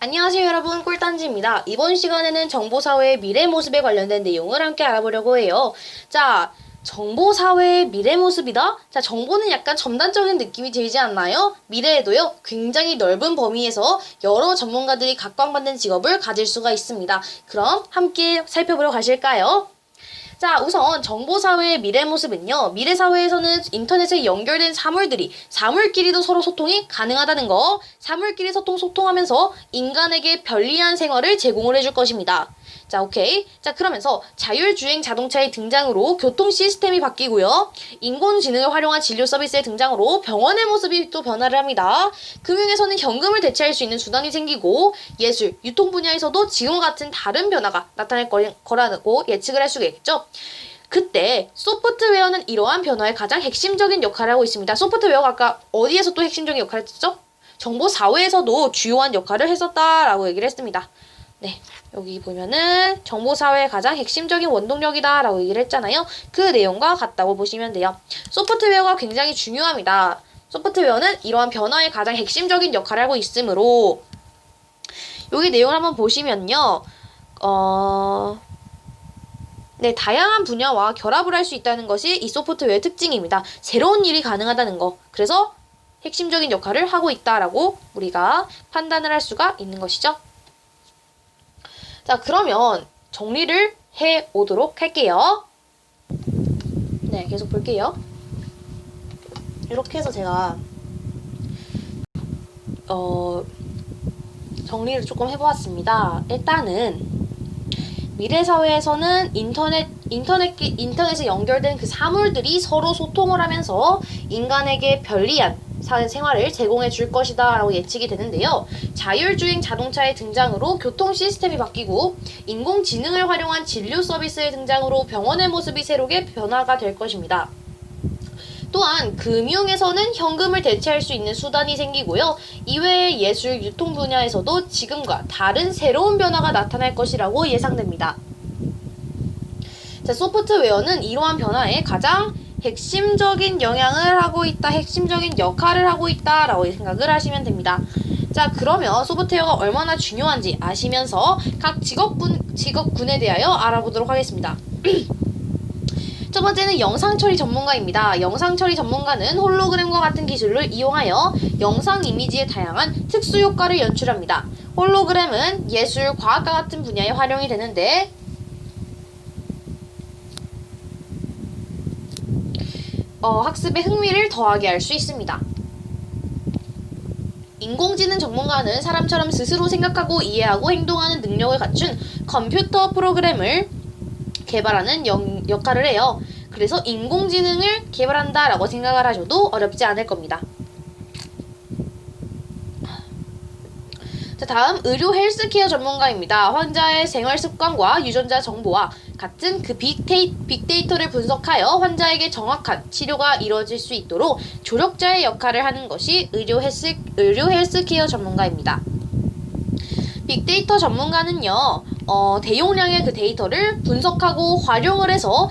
안녕하세요 여러분, 꿀단지입니다. 이번 시간에는 정보사회의 미래 모습에 관련된 내용을 함께 알아보려고 해요. 자, 정보사회의 미래 모습이다? 자, 정보는 약간 첨단적인 느낌이 들지 않나요? 미래에도요, 굉장히 넓은 범위에서 여러 전문가들이 각광받는 직업을 가질 수가 있습니다. 그럼 함께 살펴보러 가실까요? 자, 우선 정보사회의 미래 모습은요. 미래사회에서는 인터넷에 연결된 사물끼리도 서로 소통이 가능하다는 거. 사물끼리 소통하면서 인간에게 편리한 생활을 제공을 해줄 것입니다. 자, 오케이. 자, 그러면서 자율주행 자동차의 등장으로 교통 시스템이 바뀌고요. 인공지능을 활용한 진료 서비스의 등장으로 병원의 모습이 또 변화를 합니다. 금융에서는 현금을 대체할 수 있는 수단이 생기고 예술, 유통 분야에서도 지금과 같은 다른 변화가 나타날 거라고 예측을 할 수가 있겠죠. 그때 소프트웨어는 이러한 변화의 가장 핵심적인 역할을 하고 있습니다. 소프트웨어가 아까 어디에서 또 핵심적인 역할을 했죠? 정보 사회에서도 주요한 역할을 했었다라고 얘기를 했습니다. 네, 여기 보면은 정보사회의 가장 핵심적인 원동력이다 라고 얘기를 했잖아요. 그 내용과 같다고 보시면 돼요. 소프트웨어가 굉장히 중요합니다. 소프트웨어는 이러한 변화의 가장 핵심적인 역할을 하고 있으므로 여기 내용을 한번 보시면요. 네, 다양한 분야와 결합을 할 수 있다는 것이 이 소프트웨어의 특징입니다. 새로운 일이 가능하다는 거. 그래서 핵심적인 역할을 하고 있다라고 우리가 판단을 할 수가 있는 것이죠. 자, 그러면 정리를 해 오도록 할게요. 네, 계속 볼게요. 이렇게 해서 제가 정리를 조금 해보았습니다. 일단은 미래사회에서는 인터넷에 연결된 그 사물들이 서로 소통을 하면서 인간에게 편리한 생활을 제공해 줄 것이다 라고 예측이 되는데요. 자율주행 자동차의 등장으로 교통 시스템이 바뀌고 인공지능을 활용한 진료 서비스의 등장으로 병원의 모습이 새롭게 변화가 될 것입니다. 또한 금융에서는 현금을 대체할 수 있는 수단이 생기고요. 이외의 예술, 유통 분야에서도 지금과 다른 새로운 변화가 나타날 것이라고 예상됩니다. 자, 소프트웨어는 이러한 변화에 가장 핵심적인 영향을 하고 있다, 핵심적인 역할을 하고 있다라고 생각을 하시면 됩니다. 자, 그러면 소프트웨어가 얼마나 중요한지 아시면서 각 직업군에 대하여 알아보도록 하겠습니다. 첫 번째는 영상처리 전문가입니다. 영상처리 전문가는 홀로그램과 같은 기술을 이용하여 영상 이미지의 다양한 특수 효과를 연출합니다. 홀로그램은 예술, 과학과 같은 분야에 활용이 되는데 학습에 흥미를 더하게 할 수 있습니다. 인공지능 전문가는 사람처럼 스스로 생각하고 이해하고 행동하는 능력을 갖춘 컴퓨터 프로그램을 개발하는 역할을 해요. 그래서 인공지능을 개발한다라고 생각을 하셔도 어렵지 않을 겁니다. 자, 다음 의료 헬스케어 전문가입니다. 환자의 생활 습관과 유전자 정보와 같은 그 빅데이터를 분석하여 환자에게 정확한 치료가 이루어질 수 있도록 조력자의 역할을 하는 것이 의료 헬스케어 전문가입니다. 빅데이터 전문가는요, 대용량의 그 데이터를 분석하고 활용을 해서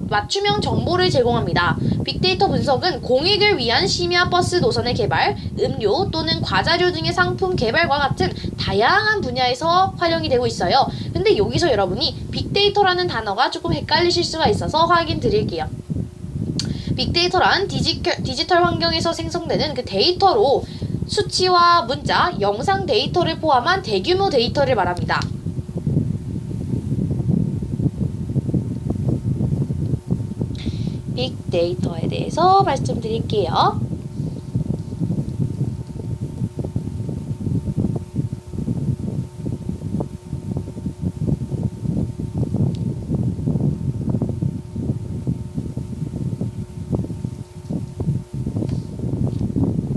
맞춤형 정보를 제공합니다. 빅데이터 분석은 공익을 위한 심야 버스 노선의 개발, 음료 또는 과자류 등의 상품 개발과 같은 다양한 분야에서 활용이 되고 있어요. 근데 여기서 여러분이 빅데이터라는 단어가 조금 헷갈리실 수가 있어서 확인 드릴게요. 빅데이터란 디지털 환경에서 생성되는 그 데이터로 수치와 문자, 영상 데이터를 포함한 대규모 데이터를 말합니다. 빅데이터에 대해서 말씀드릴게요.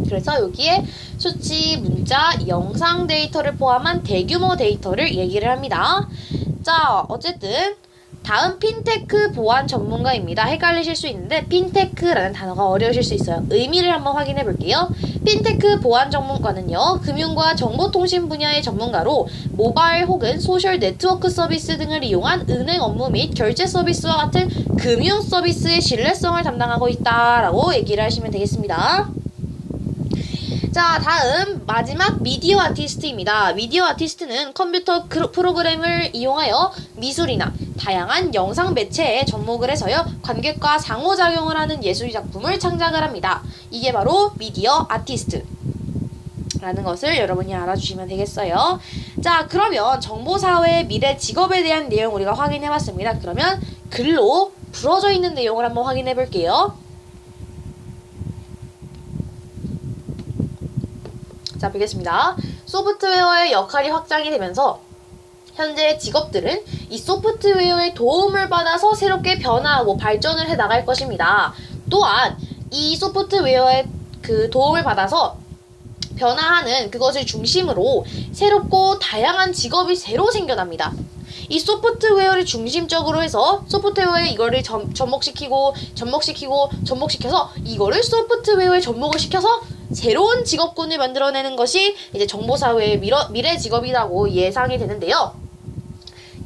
그래서 여기에 수치, 문자, 영상 데이터를 포함한 대규모 데이터를 얘기를 합니다. 자, 어쨌든 다음 핀테크 보안 전문가입니다. 헷갈리실 수 있는데 핀테크라는 단어가 어려우실 수 있어요. 의미를 한번 확인해 볼게요. 핀테크 보안 전문가는요, 금융과 정보통신 분야의 전문가로 모바일 혹은 소셜 네트워크 서비스 등을 이용한 은행 업무 및 결제 서비스와 같은 금융 서비스의 신뢰성을 담당하고 있다라고 얘기를 하시면 되겠습니다. 자, 다음 마지막 미디어 아티스트입니다. 미디어 아티스트는 컴퓨터 프로그램을 이용하여 미술이나 다양한 영상 매체에 접목을 해서요 관객과 상호작용을 하는 예술 작품을 창작을 합니다. 이게 바로 미디어 아티스트 라는 것을 여러분이 알아주시면 되겠어요. 자, 그러면 정보사회의 미래 직업에 대한 내용 우리가 확인해봤습니다. 그러면 글로 부러져 있는 내용을 한번 확인해볼게요. 자, 보겠습니다. 소프트웨어의 역할이 확장이 되면서 현재의 직업들은 이 소프트웨어의 도움을 받아서 새롭게 변화하고 발전을 해 나갈 것입니다. 또한 이 소프트웨어의 그 도움을 받아서 변화하는 그것을 중심으로 새롭고 다양한 직업이 새로 생겨납니다. 이 소프트웨어를 중심적으로 해서 소프트웨어에 이거를 접목시켜서 이거를 소프트웨어에 접목을 시켜서 새로운 직업군을 만들어내는 것이 이제 정보사회의 미래 직업이라고 예상이 되는데요.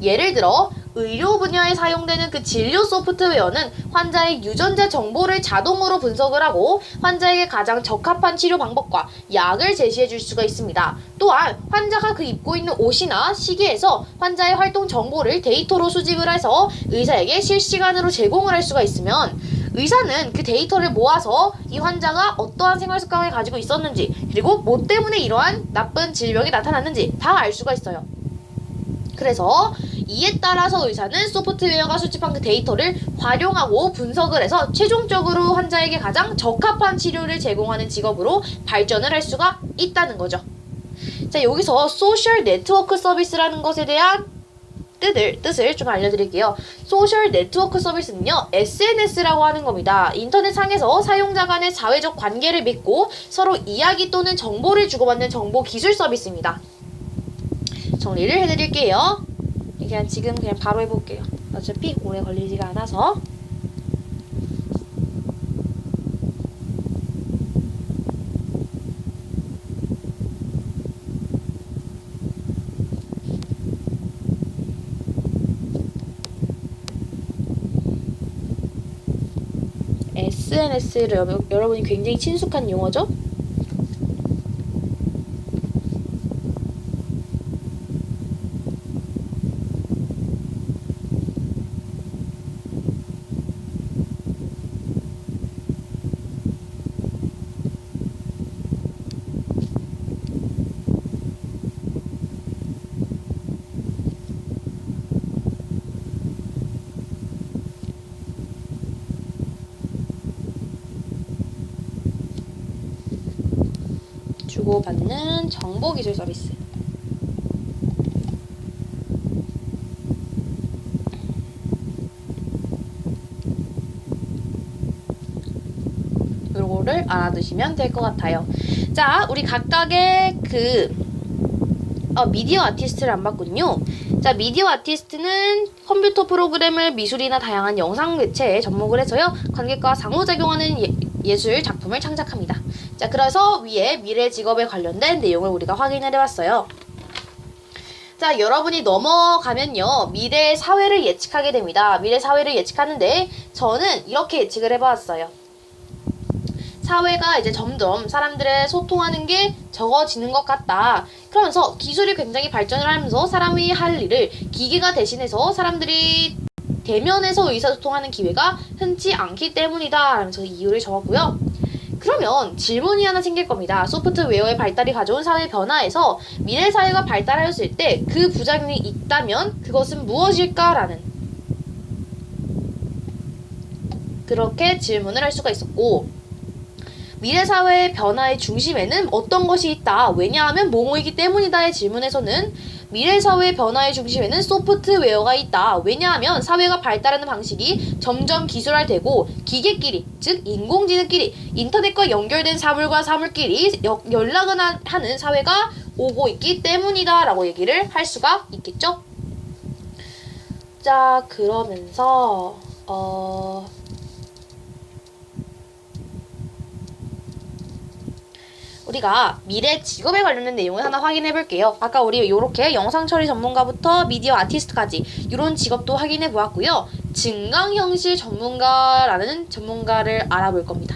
예를 들어 의료 분야에 사용되는 그 진료 소프트웨어는 환자의 유전자 정보를 자동으로 분석을 하고 환자에게 가장 적합한 치료 방법과 약을 제시해 줄 수가 있습니다. 또한 환자가 그 입고 있는 옷이나 시계에서 환자의 활동 정보를 데이터로 수집을 해서 의사에게 실시간으로 제공을 할 수가 있으면 의사는 그 데이터를 모아서 이 환자가 어떠한 생활 습관을 가지고 있었는지 그리고 뭐 때문에 이러한 나쁜 질병이 나타났는지 다 알 수가 있어요. 그래서 이에 따라서 의사는 소프트웨어가 수집한 그 데이터를 활용하고 분석을 해서 최종적으로 환자에게 가장 적합한 치료를 제공하는 직업으로 발전을 할 수가 있다는 거죠. 자, 여기서 소셜 네트워크 서비스라는 것에 대한 뜻을 좀 알려드릴게요. 소셜 네트워크 서비스는요, SNS라고 하는 겁니다. 인터넷 상에서 사용자 간의 사회적 관계를 맺고 서로 이야기 또는 정보를 주고받는 정보 기술 서비스입니다. 정리를 해드릴게요. 지금 그냥 바로 해볼게요. 어차피 오래 걸리지가 않아서. SNS를 여러분이 굉장히 친숙한 용어죠? 주고받는 정보기술 서비스. 요거를 알아두시면 될 것 같아요. 자, 우리 각각의 미디어 아티스트를 안 봤군요. 자, 미디어 아티스트는 컴퓨터 프로그램을 미술이나 다양한 영상 매체에 접목을 해서요 관객과 상호작용하는 예술 작품을 창작합니다. 자, 그래서 위에 미래 직업에 관련된 내용을 우리가 확인을 해봤어요. 자, 여러분이 넘어가면요 미래 사회를 예측하게 됩니다. 미래 사회를 예측하는데 저는 이렇게 예측을 해봤어요. 사회가 이제 점점 사람들의 소통하는 게 적어지는 것 같다. 그러면서 기술이 굉장히 발전을 하면서 사람이 할 일을 기계가 대신해서 사람들이 대면에서 의사소통하는 기회가 흔치 않기 때문이다. 라면서 이유를 적었고요. 그러면 질문이 하나 생길 겁니다. 소프트웨어의 발달이 가져온 사회 변화에서 미래 사회가 발달하였을 때 그 부작용이 있다면 그것은 무엇일까라는 그렇게 질문을 할 수가 있었고, 미래 사회의 변화의 중심에는 어떤 것이 있다. 왜냐하면 뭐뭐이기 때문이다의 질문에서는 미래 사회의 변화의 중심에는 소프트웨어가 있다. 왜냐하면 사회가 발달하는 방식이 점점 기술화되고 기계끼리, 즉 인공지능끼리, 인터넷과 연결된 사물과 사물끼리 연락을 하는 사회가 오고 있기 때문이다 라고 얘기를 할 수가 있겠죠. 자, 그러면서 우리가 미래 직업에 관련된 내용을 하나 확인해 볼게요. 아까 우리 요렇게 영상 처리 전문가부터 미디어 아티스트까지 이런 직업도 확인해 보았고요. 증강현실 전문가라는 전문가를 알아볼 겁니다.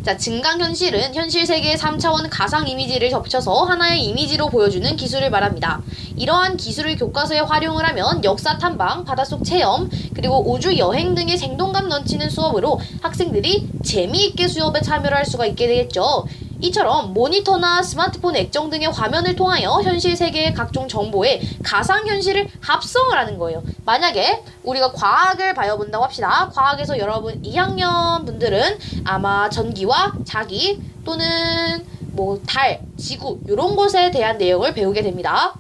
자, 증강현실은 현실 세계의 3차원 가상 이미지를 겹쳐서 하나의 이미지로 보여주는 기술을 말합니다. 이러한 기술을 교과서에 활용을 하면 역사 탐방, 바닷속 체험, 그리고 우주 여행 등의 생동감 넘치는 수업으로 학생들이 재미있게 수업에 참여를 할 수가 있게 되겠죠. 이처럼 모니터나 스마트폰 액정 등의 화면을 통하여 현실 세계의 각종 정보에 가상현실을 합성을 하는 거예요. 만약에 우리가 과학을 배워본다고 합시다. 과학에서 여러분 2학년 분들은 아마 전기와 자기 또는 뭐 달, 지구 이런 것에 대한 내용을 배우게 됩니다.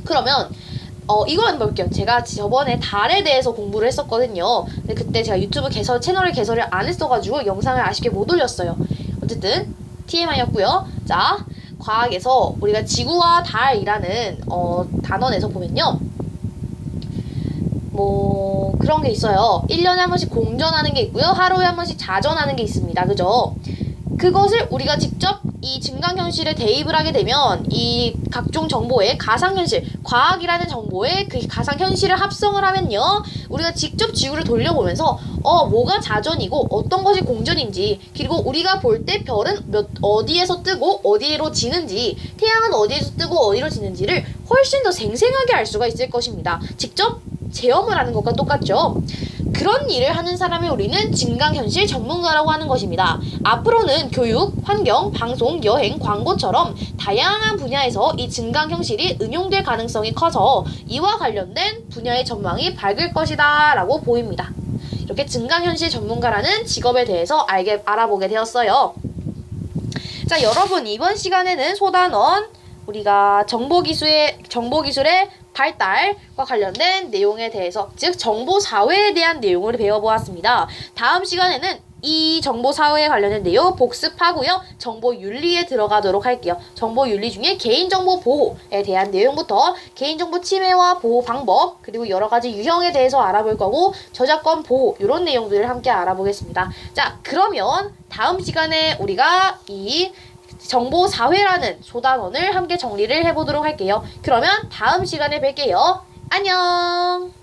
그러면 이거 한번 볼게요. 제가 저번에 달에 대해서 공부를 했었거든요. 근데 그때 제가 유튜브 채널을 개설을 안 했어가지고 영상을 아쉽게 못 올렸어요. 어쨌든 TMI였고요. 자, 과학에서 우리가 지구와 달이라는 단원에서 보면요. 뭐 그런 게 있어요. 1년에 한 번씩 공전하는 게 있고요. 하루에 한 번씩 자전하는 게 있습니다. 그죠? 그것을 우리가 직접 이 증강현실에 대입을 하게 되면 이 각종 정보에 가상현실, 과학이라는 정보에 그 가상현실을 합성을 하면요. 우리가 직접 지구를 돌려보면서 뭐가 자전이고 어떤 것이 공전인지, 그리고 우리가 볼 때 별은 어디에서 뜨고 어디로 지는지, 태양은 어디에서 뜨고 어디로 지는지를 훨씬 더 생생하게 알 수가 있을 것입니다. 직접 체험을 하는 것과 똑같죠. 그런 일을 하는 사람을 우리는 증강현실 전문가라고 하는 것입니다. 앞으로는 교육, 환경, 방송, 여행, 광고처럼 다양한 분야에서 이 증강현실이 응용될 가능성이 커서 이와 관련된 분야의 전망이 밝을 것이다 라고 보입니다. 이렇게 증강현실 전문가라는 직업에 대해서 알아보게 되었어요. 자, 여러분 이번 시간에는 소단원 우리가 정보기술의 발달과 관련된 내용에 대해서, 즉 정보사회에 대한 내용을 배워보았습니다. 다음 시간에는 이 정보사회에 관련된 내용 복습하고요. 정보윤리에 들어가도록 할게요. 정보윤리 중에 개인정보 보호에 대한 내용부터 개인정보 침해와 보호 방법, 그리고 여러가지 유형에 대해서 알아볼 거고 저작권 보호 이런 내용들을 함께 알아보겠습니다. 자, 그러면 다음 시간에 우리가 이 정보사회라는 소단원을 함께 정리를 해보도록 할게요. 그러면 다음 시간에 뵐게요. 안녕!